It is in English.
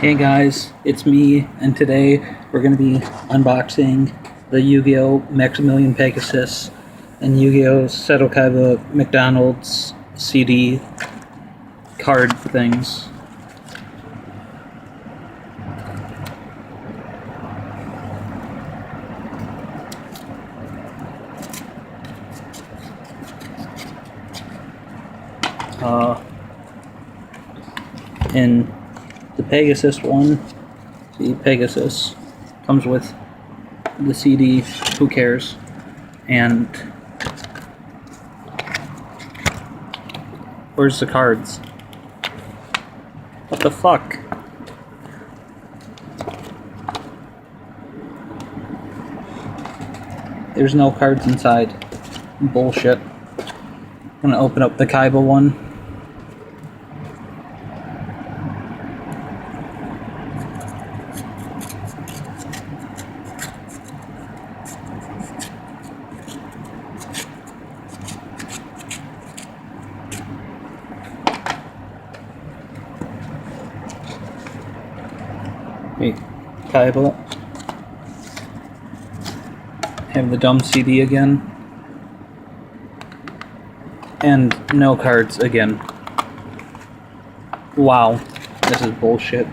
Hey guys, it's me, and today we're going to be unboxing the Yu-Gi-Oh! Maximilian Pegasus and Yu-Gi-Oh! Seto Kaiba McDonald's CD card things. In the Pegasus one, see, Pegasus comes with the CD, who cares, and where's the cards? What the fuck? There's no cards inside. Bullshit. I'm gonna open up the Kaiba one. Wait, Kaiba. Have the dumb CD again. And no cards again. Wow, this is bullshit.